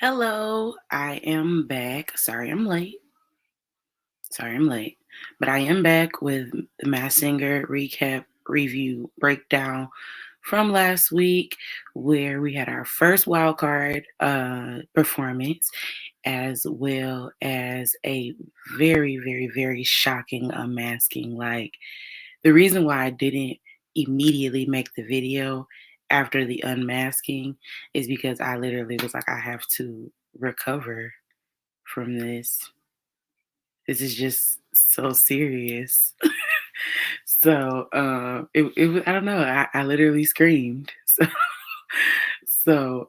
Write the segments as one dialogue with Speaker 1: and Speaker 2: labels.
Speaker 1: Hello, I am back. Sorry I'm late. Sorry I'm late. But I am back with the Mass Singer recap review breakdown from last week where we had our first wildcard performance as well as a very, very, very shocking unmasking. Like the reason why I didn't immediately make the video after the unmasking is because I literally was like, I have to recover from this. This is just so serious. I don't know. I literally screamed. So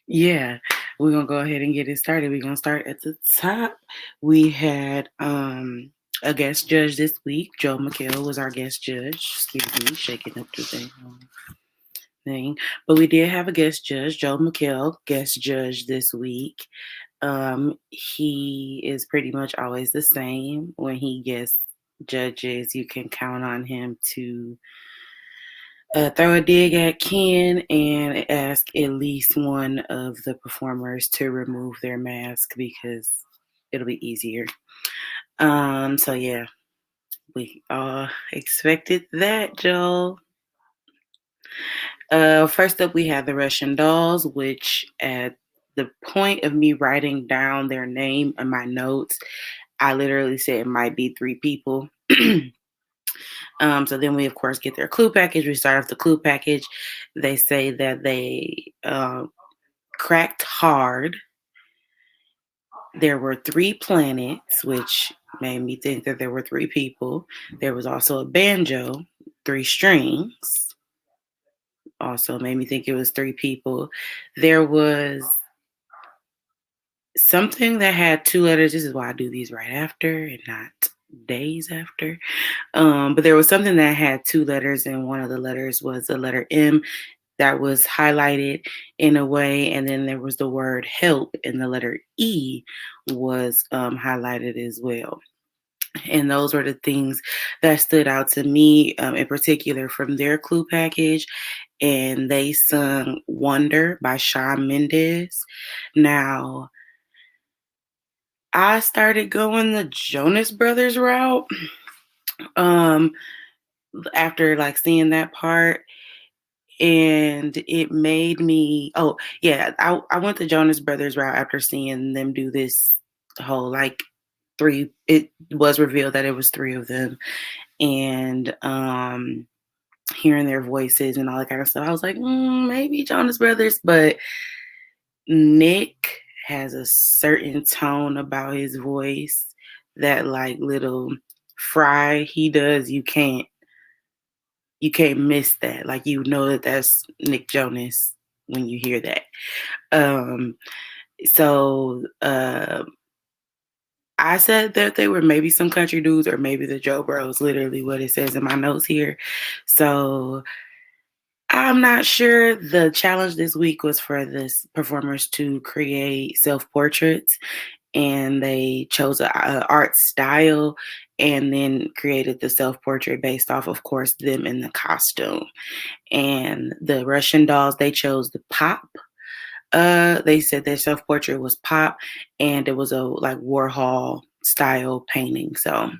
Speaker 1: yeah, we're gonna go ahead and get it started. We're gonna start at the top. We had a guest judge this week. Joe McHale was our guest judge. Excuse me, shaking up the thing. But we did have a guest judge, Joe McHale, guest judge this week. He is pretty much always the same when he guest judges. You can count on him to throw a dig at Ken and ask at least one of the performers to remove their mask because it'll be easier. So yeah, we all expected that, Joel. First up, we have the Russian dolls, which at the point of me writing down their name in my notes, I literally said it might be 3 people. So then we, of course, get their clue package. We start off the clue package. They say that they cracked hard. There were 3 planets, which made me think that there were 3 people. There was also a banjo, 3 strings. Also made me think it was 3 people. There was something that had 2 letters. This is why I do these right after and not days after. But there was something that had 2 letters, and one of the letters was the letter M that was highlighted in a way, and then there was the word help, and the letter E was highlighted as well. And those were the things that stood out to me in particular from their clue package. And they sung Wonder by Shawn Mendes. Now, I started going the Jonas Brothers route after like seeing that part. And it made me, I went the Jonas Brothers route after seeing them do this whole like 3. It was revealed that it was 3 of them. And hearing their voices and all that kind of stuff, I was like, maybe Jonas Brothers, but Nick has a certain tone about his voice that like little fry he does, you can't miss that. Like you know that that's Nick Jonas when you hear that. So I said that they were maybe some country dudes or maybe the Joe Bros, literally what it says in my notes here. So I'm not sure. The challenge this week was for the performers to create self-portraits, and they chose an art style and then created the self-portrait based off, of course, them in the costume. And the Russian dolls, they chose the pop. They said their self-portrait was pop, and it was a like Warhol style painting. So,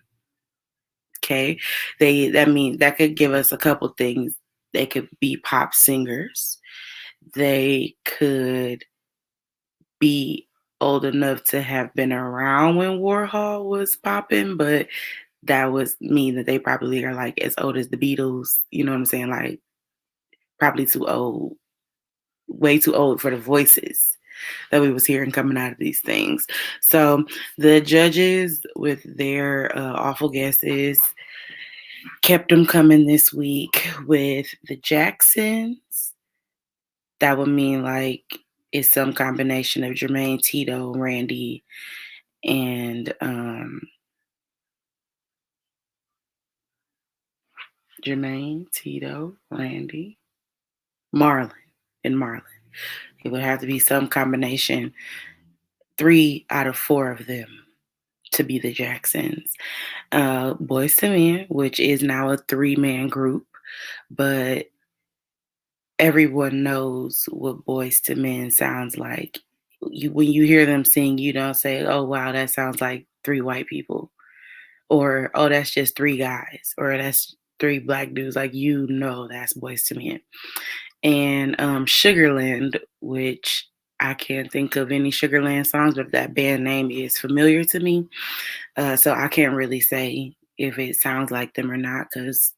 Speaker 1: okay, that could give us a couple things. They could be pop singers. They could be old enough to have been around when Warhol was popping, but that would mean that they probably are like as old as the Beatles. You know what I'm saying? Like probably too old, way too old for the voices that we was hearing coming out of these things. So the judges with their awful guesses kept them coming this week with the Jacksons. That would mean like it's some combination of Jermaine, Tito, Randy, and Jermaine, Tito, Randy, Marlon, and Marlon. It would have to be some combination, 3 out of 4 of them to be the Jacksons. Boys to Men, which is now a 3-man group, but everyone knows what Boys to Men sounds like when you hear them sing, you don't say, "Oh wow, that sounds like three white people," or "Oh, that's just three guys," or "That's three black dudes." Like that's Boys to Men. And Sugarland, which I can't think of any Sugarland songs, but that band name is familiar to me. So I can't really say if it sounds like them or not because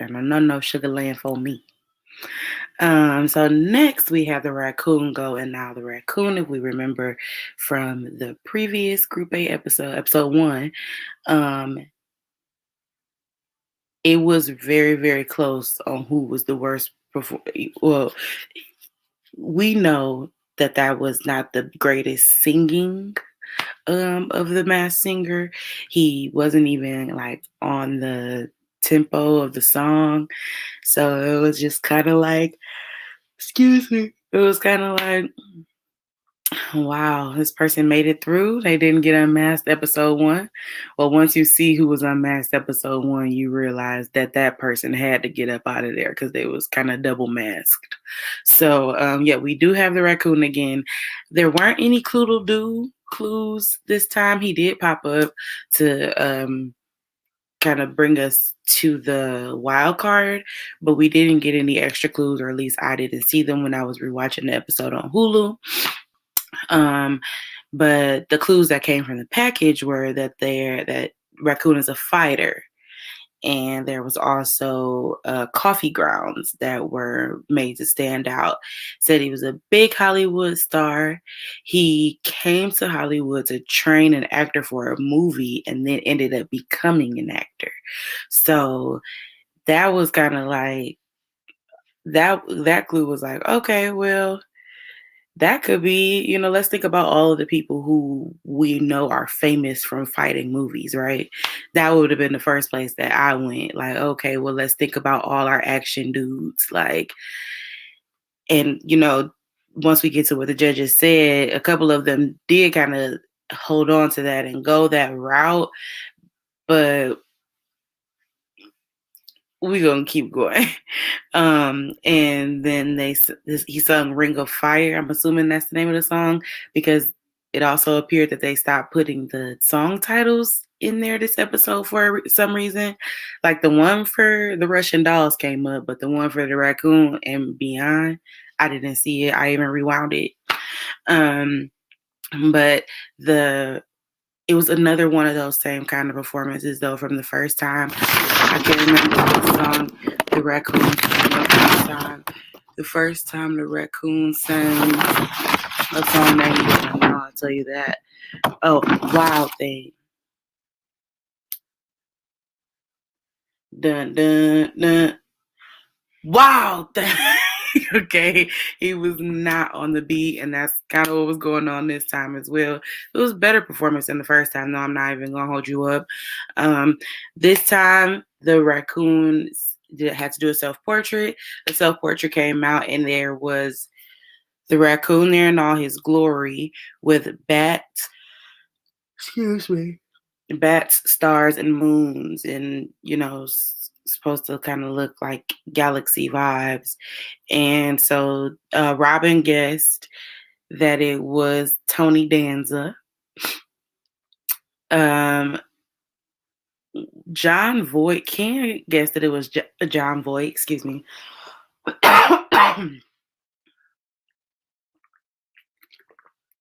Speaker 1: I don't know no Sugarland for me. So next we have the raccoon go, and now the raccoon, if we remember from the previous Group A episode, episode one, um, it was very, very close on who was the worst. Well, we know that that was not the greatest singing of the Masked Singer. He wasn't even like on the tempo of the song, so it was just kind of like, excuse me, it was kind of like, wow, this person made it through. They didn't get unmasked episode one. Well, once you see who was unmasked episode one, you realize that that person had to get up out of there because they was kind of double masked. So, yeah, we do have the raccoon again. There weren't any clues this time. He did pop up to kind of bring us to the wild card, but we didn't get any extra clues, or at least I didn't see them when I was rewatching the episode on Hulu. Um, but the clues that came from the package were that raccoon is a fighter, and there was also coffee grounds that were made to stand out. Said he was a big Hollywood star. He came to Hollywood to train an actor for a movie, and then ended up becoming an actor. So that was kind of like that clue was like, okay, well, that could be, let's think about all of the people who we know are famous from fighting movies, right? That would have been the first place that I went. Like, okay, well, let's think about all our action dudes. Like, and, once we get to what the judges said, a couple of them did kind of hold on to that and go that route. But we're going to keep going. And then he sung Ring of Fire. I'm assuming that's the name of the song because it also appeared that they stopped putting the song titles in there this episode for some reason. Like the one for the Russian Dolls came up, but the one for the raccoon and beyond, I didn't see it. I even rewound it. But it was another one of those same kind of performances though from the first time. I can remember the song the raccoon sang the first time. The first time the raccoon sang a song that he didn't know, I'll tell you that. Oh, Wild Thing. Dun dun dun. Wild Thing. Okay, he was not on the beat, and that's kind of what was going on this time as well. It was better performance than the first time. No, I'm not even gonna hold you up. This time the raccoon had to do a self-portrait. The self-portrait came out, and there was the raccoon there in all his glory with bats. Excuse me. Bats, stars, and moons, and supposed to kind of look like galaxy vibes. And so Robin guessed that it was Tony Danza. Um, John Voight, Ken guessed that it was John Voight, excuse me.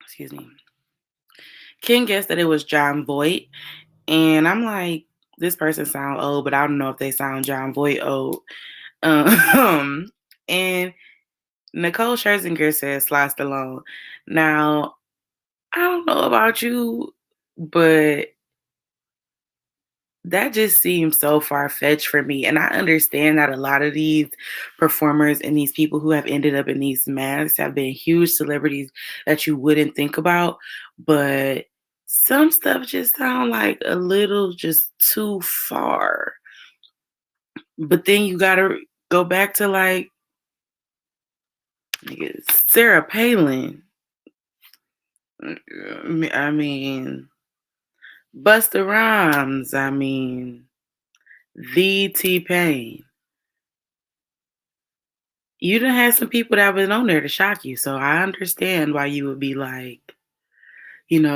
Speaker 1: Excuse me. Ken guessed that it was John Voight. And I'm like, this person sound old, but I don't know if they sound John Voight old. And Nicole Scherzinger says Sly Stallone. Now, I don't know about you, but that just seems so far-fetched for me. And I understand that a lot of these performers and these people who have ended up in these masks have been huge celebrities that you wouldn't think about. But some stuff just sound like a little just too far. But then you gotta go back to like Sarah Palin. I mean, Busta Rhymes. I mean, the T-Pain. You done had some people that have been on there to shock you, so I understand why you would be like,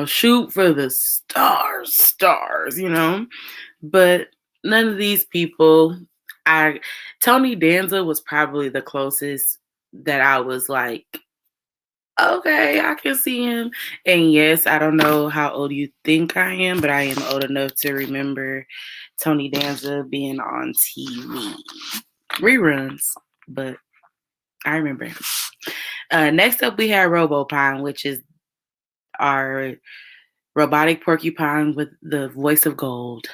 Speaker 1: shoot for the stars, stars, But none of these people, I Tony Danza was probably the closest that I was like, okay, I can see him. And yes, I don't know how old you think I am, but I am old enough to remember Tony Danza being on TV. Reruns, but I remember him. Next up, we have Robopine, which is our robotic porcupine with the voice of gold.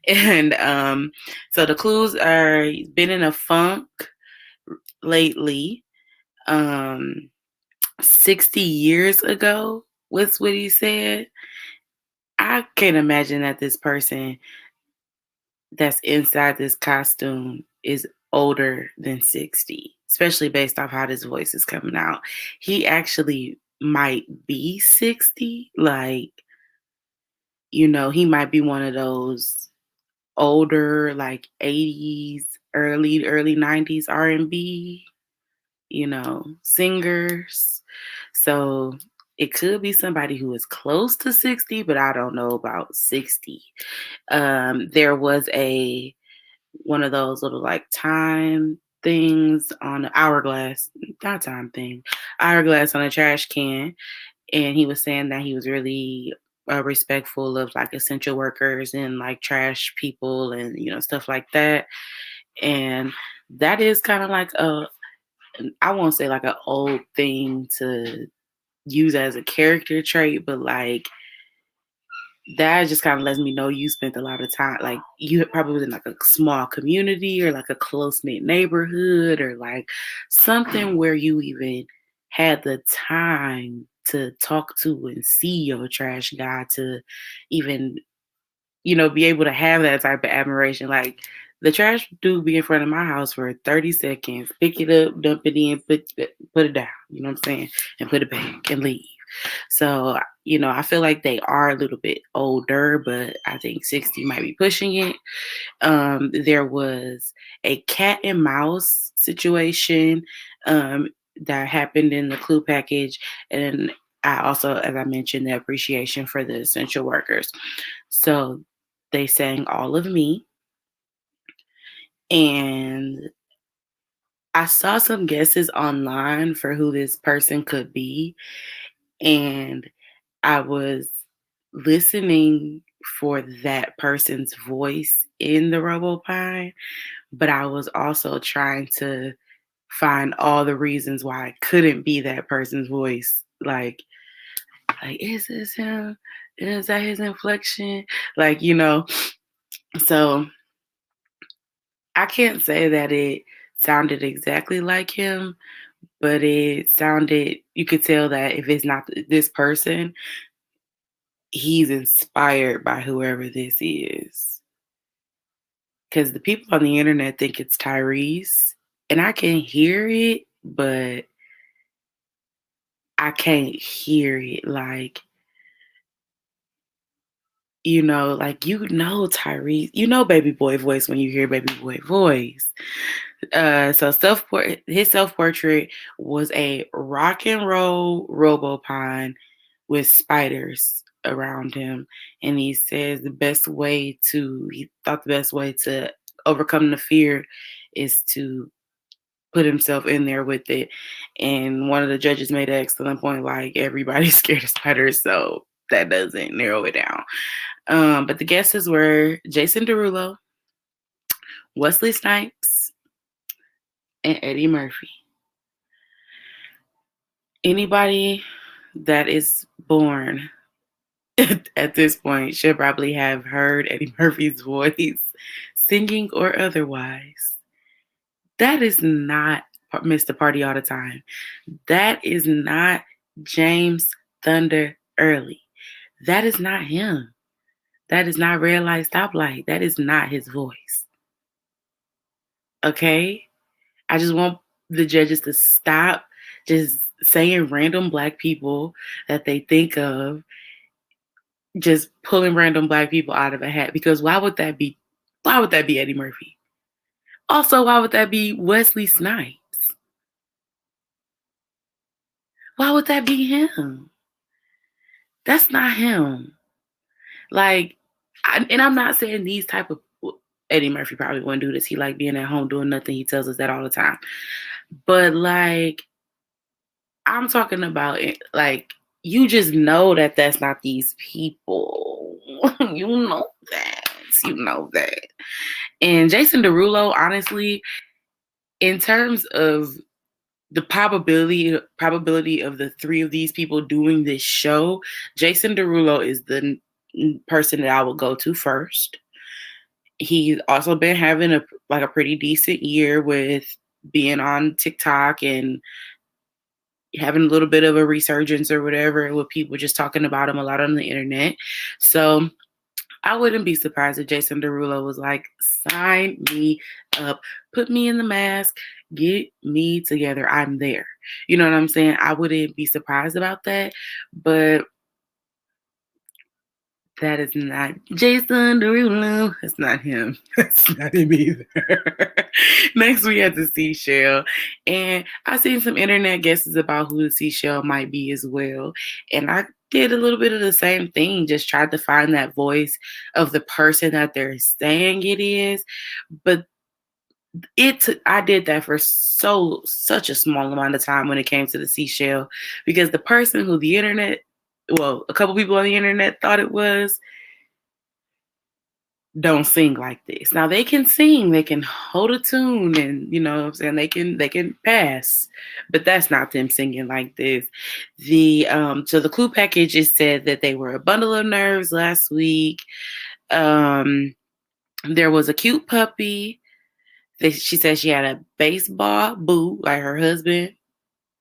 Speaker 1: And so the clues are he's been in a funk lately. 60 years ago was what he said. I can't imagine that this person that's inside this costume is older than 60, especially based off how this voice is coming out. He actually might be 60. Like, he might be one of those older, like 80s, early 90s R&B, singers. So it could be somebody who is close to 60, but I don't know about 60. There was one of those little like time things on the hourglass, not time thing, hourglass on a trash can, and he was saying that he was really respectful of like essential workers and like trash people and stuff like that. And that is kind of like I won't say like an old thing to use as a character trait, but like that just kind of lets me know you spent a lot of time, like you probably was in like a small community or like a close knit neighborhood or like something where you even had the time to talk to and see your trash guy to even, be able to have that type of admiration. Like the trash dude be in front of my house for 30 seconds, pick it up, dump it in, put it down, you know what I'm saying? And put it back and leave. So, I feel like they are a little bit older, but I think 60 might be pushing it. There was a cat and mouse situation that happened in the clue package. And I also, as I mentioned, the appreciation for the essential workers. So they sang All of Me. And I saw some guesses online for who this person could be. And I was listening for that person's voice in the RoboPine, but I was also trying to find all the reasons why it couldn't be that person's voice. Like, is this him? Is that his inflection? Like, so I can't say that it sounded exactly like him, but you could tell that if it's not this person, he's inspired by whoever this is. Because the people on the internet think it's Tyrese, and I can hear it, but I can't hear it like, Tyrese, baby boy voice when you hear baby boy voice. So his self-portrait was a rock and roll Robopine with spiders around him. And he says he thought the best way to overcome the fear is to put himself in there with it. And one of the judges made an excellent point, like everybody's scared of spiders, so that doesn't narrow it down. But the guesses were Jason Derulo, Wesley Snipes, and Eddie Murphy. Anybody that is born at this point should probably have heard Eddie Murphy's voice, singing or otherwise. That is not Mr. Party All the Time. That is not James Thunder Early. That is not him. That is not Red Light Stoplight. That is not his voice. Okay? I just want the judges to stop just saying random Black people that they think of, just pulling random Black people out of a hat. Because why would that be Eddie Murphy? Also, why would that be Wesley Snipes? Why would that be him? That's not him. Like, and I'm not saying these type of Eddie Murphy probably wouldn't do this. He like being at home doing nothing. He tells us that all the time. But like, I'm talking about it, like you just know that that's not these people. You know that. You know that. And Jason Derulo, honestly, in terms of the probability of the three of these people doing this show, Jason Derulo is the person that I would go to first. He's also been having a pretty decent year with being on TikTok and having a little bit of a resurgence or whatever with people just talking about him a lot on the internet. So I wouldn't be surprised if Jason Derulo was like, sign me up, put me in the mask, get me together. I'm there. You know what I'm saying? I wouldn't be surprised about that. But that is not Jason Derulo. That's not him. That's not him either. Next, we had the seashell. And I seen some internet guesses about who the seashell might be as well. And I did a little bit of the same thing, just tried to find that voice of the person that they're saying it is. But I did that for such a small amount of time when it came to the seashell, because the person who a couple people on the internet thought it was, don't sing like this. Now they can sing, they can hold a tune, and you know what I'm saying, they can pass, but that's not them singing like this. So the clue package is said that they were a bundle of nerves last week. There was a cute puppy. She said she had a baseball boo, like her husband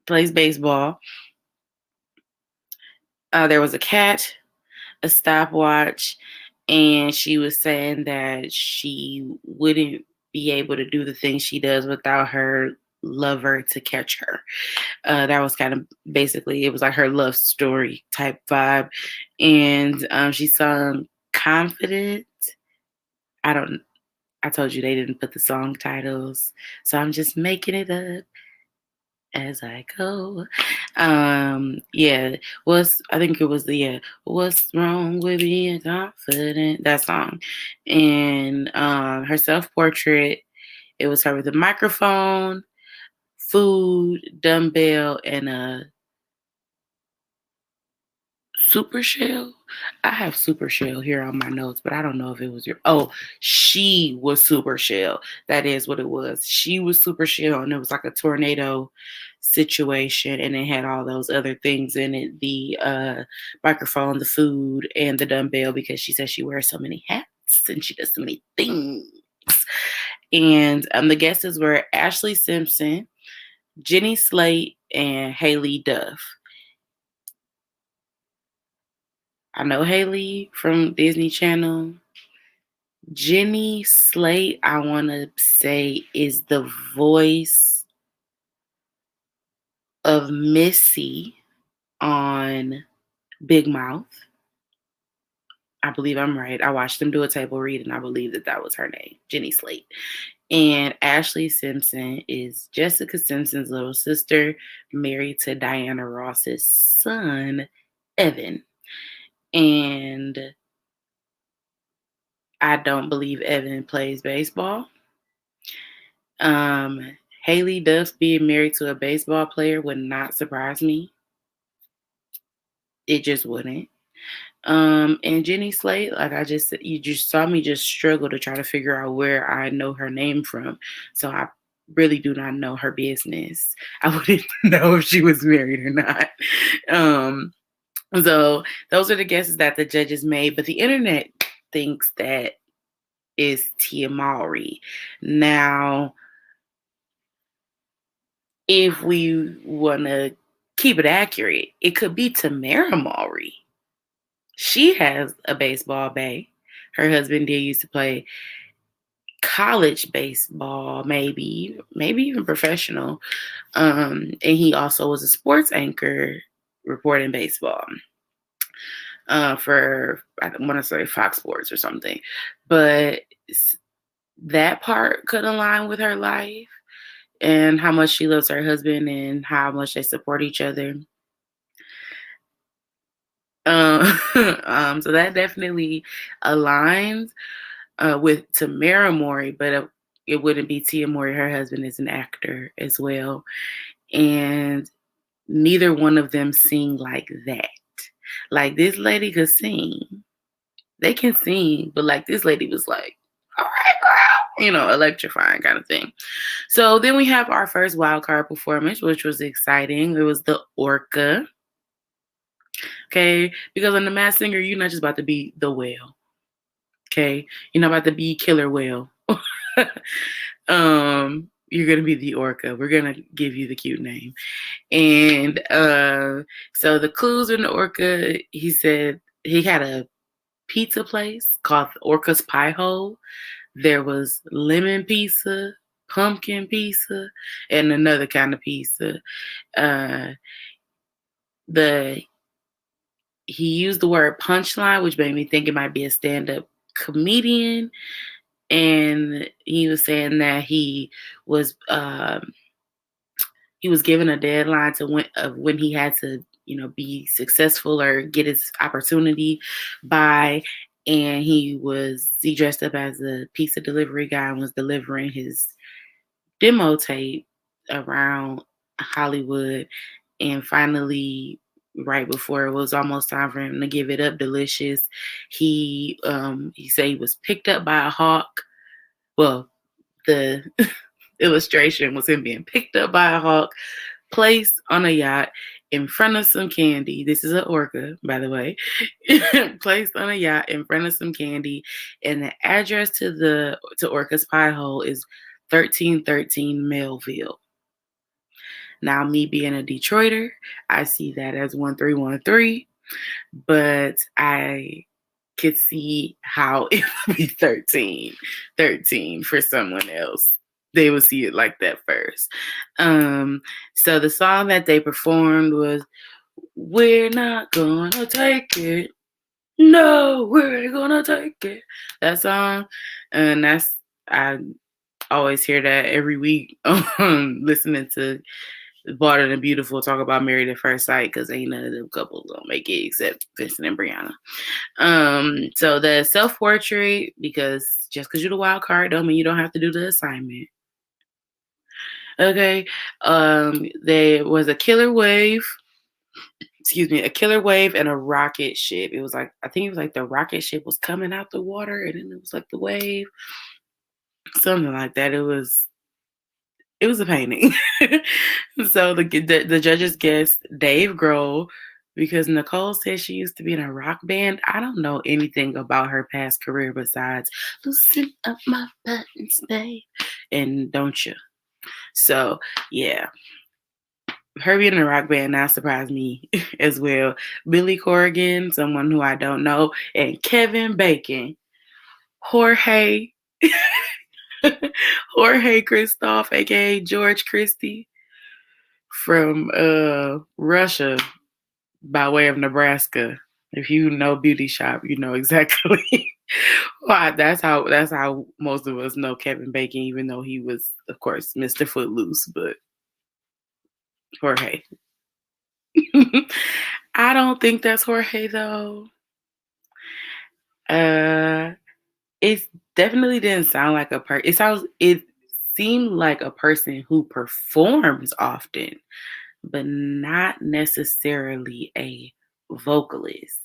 Speaker 1: plays baseball. There was a cat, a stopwatch, and she was saying that she wouldn't be able to do the things she does without her lover to catch her. That was kind of basically, it was like her love story type vibe. And she sung Confident. I told you they didn't put the song titles, so I'm just making it up as I go. Yeah, I think it was What's Wrong with Being Confident, that song. And her self-portrait, it was her with a microphone, food, dumbbell, and a super shell. I have super shell here on my notes, but I don't know if it was she was super shell. That is what it was. She was super shell, and it was like a tornado situation, and it had all those other things in it: the microphone, the food, and the dumbbell, because she says she wears so many hats and she does so many things. And the guesses were Ashley Simpson, Jenny Slate, and Haley Duff. I know Haley from Disney Channel. Jenny Slate, I want to say, is the voice of Missy on Big Mouth. I believe I'm right. I watched them do a table read, and I believe that was her name, Jenny Slate. And Ashley Simpson is Jessica Simpson's little sister, married to Diana Ross's son, Evan. And I don't believe Evan plays baseball. Haley Duff being married to a baseball player would not surprise me. It just wouldn't. And Jenny Slate, like you just saw me just struggle to try to figure out where I know her name from. So I really do not know her business. I wouldn't know if she was married or not. So those are the guesses that the judges made, but the internet thinks that is Tia Mowry. Now, if we want to keep it accurate, it could be Tamara Mowry. She has a baseball bay. Her husband did used to play college baseball, maybe even professional. And he also was a sports anchor reporting baseball for, I want to say, Fox Sports or something. But that part could align with her life and how much she loves her husband and how much they support each other. So that definitely aligns with Tamara Mori, but it wouldn't be Tia Mori. Her husband is an actor as well, and neither one of them sing like that. Like this lady could sing. They can sing, but like this lady was like, all right, girl, electrifying kind of thing. So then we have our first wild card performance, which was exciting. It was the orca. Okay. Because on the Masked Singer, you're not just about to be the whale. Okay. You're not about to be killer whale. You're gonna be the orca. We're gonna give you the cute name. And so the clues in the orca, he said he had a pizza place called Orca's Pie Hole. There was lemon pizza, pumpkin pizza, and another kind of pizza. Uh, the he used the word punchline, which made me think it might be a stand-up comedian. And he was saying that was he was given a deadline to when he had to, be successful or get his opportunity by. And he dressed up as a pizza delivery guy and was delivering his demo tape around Hollywood. And finally, right before it was almost time for him to give it up, Delicious, he said he was picked up by a hawk. Well, the illustration was him being picked up by a hawk, placed on a yacht in front of some candy. This is an orca, by the way. Placed on a yacht in front of some candy. And the address to Orca's Pie Hole is 1313 Melville. Now, me being a Detroiter, I see that as 1313, but I could see how it would be 13 for someone else. They would see it like that first. So the song that they performed was "We're Not Gonna Take It." No, we're gonna take it. That song, and I always hear that every week. Listening to Barter and Beautiful talk about Married at First Sight, because ain't none of them couples gonna make it except Vincent and Brianna. So the self-portrait, because just because you're the wild card don't mean you don't have to do the assignment. Okay. There was a killer wave. Excuse me, a killer wave and a rocket ship. It was like, I think it was like the rocket ship was coming out the water, and then it was like the wave, something like that. It was a painting. So the judges guessed Dave Grohl, because Nicole said she used to be in a rock band. I don't know anything about her past career besides "Loosen Up My Buttons, Babe," and "Don't You." So yeah, her being in a rock band now surprised me as well. Billy Corrigan, someone who I don't know, and Kevin Bacon, Jorge, Jorge Christoph, aka George Christie, from Russia by way of Nebraska. If you know Beauty Shop, you know exactly why. That's how most of us know Kevin Bacon, even though he was, of course, Mr. Footloose, but Jorge. I don't think that's Jorge though. It definitely didn't sound like a person. It seemed like a person who performs often, but not necessarily a vocalist.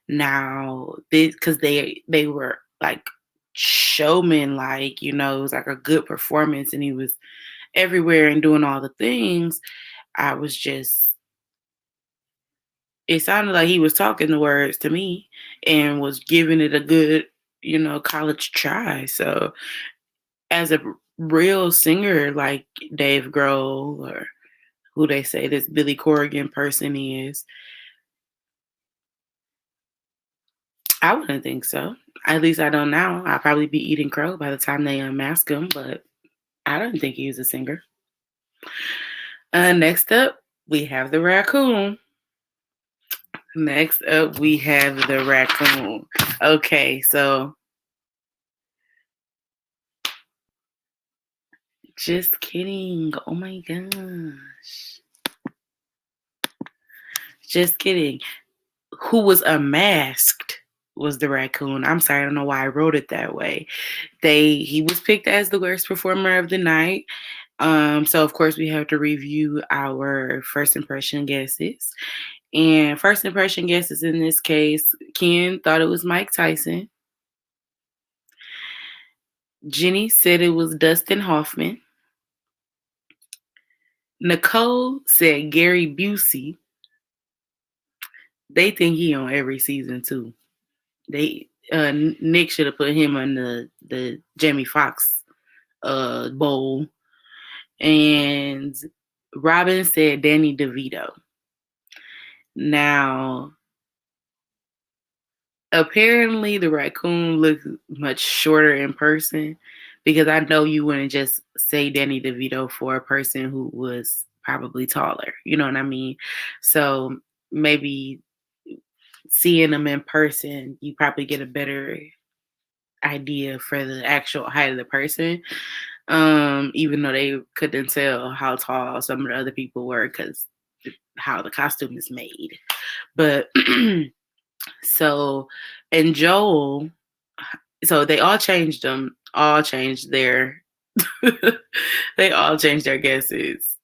Speaker 1: Now, because they were like showmen, like, it was like a good performance, and he was everywhere and doing all the things. I was just It sounded like he was talking the words to me and was giving it a good, college try. So as a real singer like Dave Grohl, or who they say this Billy Corrigan person is, I wouldn't think so. At least I don't now. I'll probably be eating crow by the time they unmask him, but I don't think he was a singer. Next up, we have the raccoon. Okay, so just kidding. Oh my gosh. Just kidding. who was unmasked was the raccoon. I'm sorry, I don't know why I wrote it that way. He was picked as the worst performer of the night. So of course we have to review our first impression guesses. And first impression guesses in this case, Ken thought it was Mike Tyson. Jenny said it was Dustin Hoffman. Nicole said Gary Busey. They think he on every season too. Nick should have put him on the Jamie Foxx bowl. And Robin said Danny DeVito. Now, apparently the raccoon looks much shorter in person, because I know you wouldn't just say Danny DeVito for a person who was probably taller. You know what I mean? So maybe seeing them in person, you probably get a better idea for the actual height of the person. Even though they couldn't tell how tall some of the other people were because how the costume is made. But so, and Joel, so they all changed them, all changed their, they all changed their guesses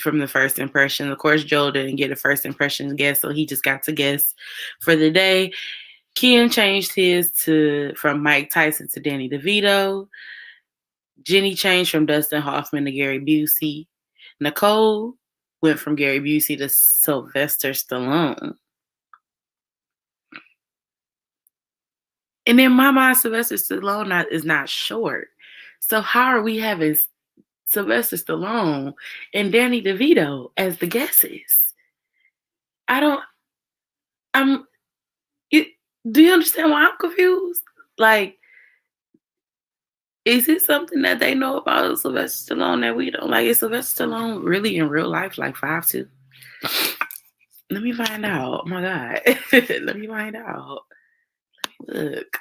Speaker 1: from the first impression. Of course, Joel didn't get a first impression guess, so he just got to guess for the day. Ken changed his from Mike Tyson to Danny DeVito. Jenny changed from Dustin Hoffman to Gary Busey. Nicole went from Gary Busey to Sylvester Stallone. And in my mind, Sylvester Stallone is not short. So how are we having Sylvester Stallone and Danny DeVito as the guesses? Do you understand why I'm confused? Like, is it something that they know about Sylvester Stallone that we don't? Like, is Sylvester Stallone really in real life like 5'2"? Let me find out. Oh my God. Let me find out. Let me look.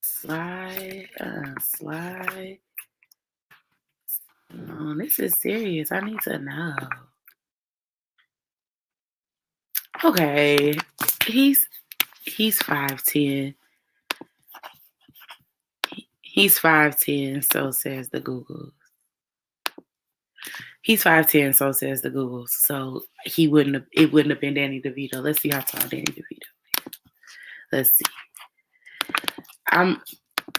Speaker 1: Slide. Oh, this is serious. I need to know. Okay. He's 5'10". He's 5'10", so says the Google. He's 5'10", so says the Google. So it wouldn't have been Danny DeVito. Let's see how tall Danny DeVito is. Let's see. I'm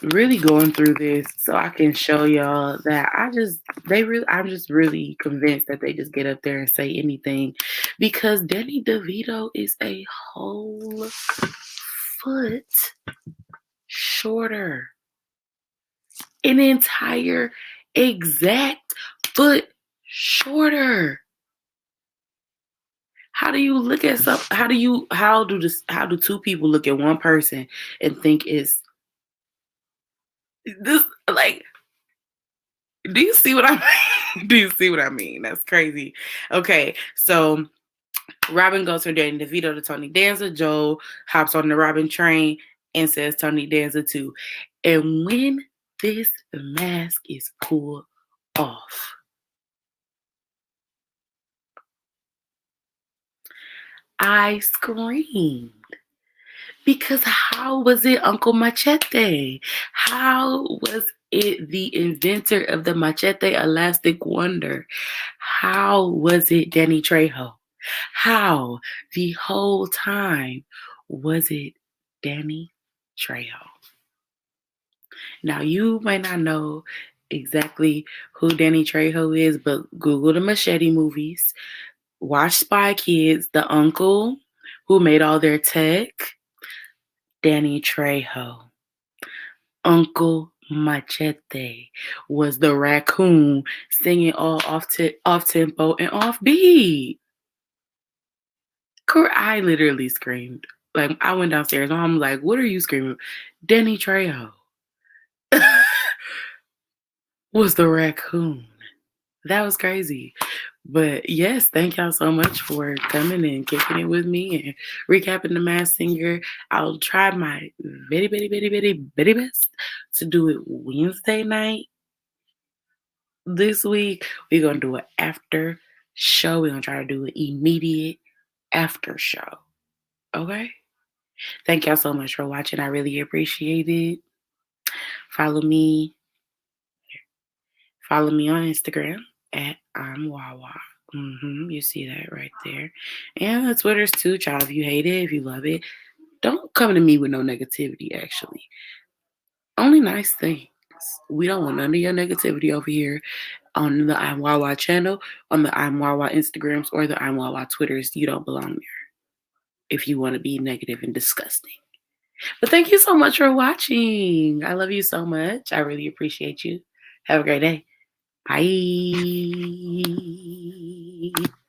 Speaker 1: really going through this so I can show y'all that I'm just really convinced that they just get up there and say anything, because Danny DeVito is a whole foot shorter. An entire exact foot shorter. How do you look at how do two people look at one person and think it's this? Like, do you see what I mean? Do you see what I mean? That's crazy. Okay, so Robin goes from Danny DeVito to Tony Danza. Joe hops on the Robin train and says Tony Danza too. And when this mask is pulled off, I screamed. Because how was it Uncle Machete? How was it the inventor of the Machete Elastic Wonder? How was it Danny Trejo? How the whole time was it Danny Trejo? Now, you might not know exactly who Danny Trejo is, but Google the Machete movies. Watch Spy Kids, the uncle who made all their tech. Danny Trejo. Uncle Machete was the raccoon singing all off tempo and off beat. I literally screamed. Like, I went downstairs. Mom was like, "What are you screaming?" Danny Trejo was the raccoon. That was crazy. But yes, thank y'all so much for coming and kicking it with me and recapping the Masked Singer. I'll try my very, very, very, very, very best to do it Wednesday night this week. We're going to do it after show. We're gonna try to do an immediate after show. Okay? Thank y'all so much for watching. I really appreciate it. Follow me. Follow me on Instagram at I'm Wawa. You see that right there. And the Twitter's too, child. If you hate it, if you love it, don't come to me with no negativity, actually. Only nice things. We don't want none of your negativity over here on the I'm Wawa channel, on the I'm Wawa Instagrams, or the I'm Wawa Twitters. You don't belong there if you want to be negative and disgusting. But thank you so much for watching. I love you so much. I really appreciate you. Have a great day. Bye.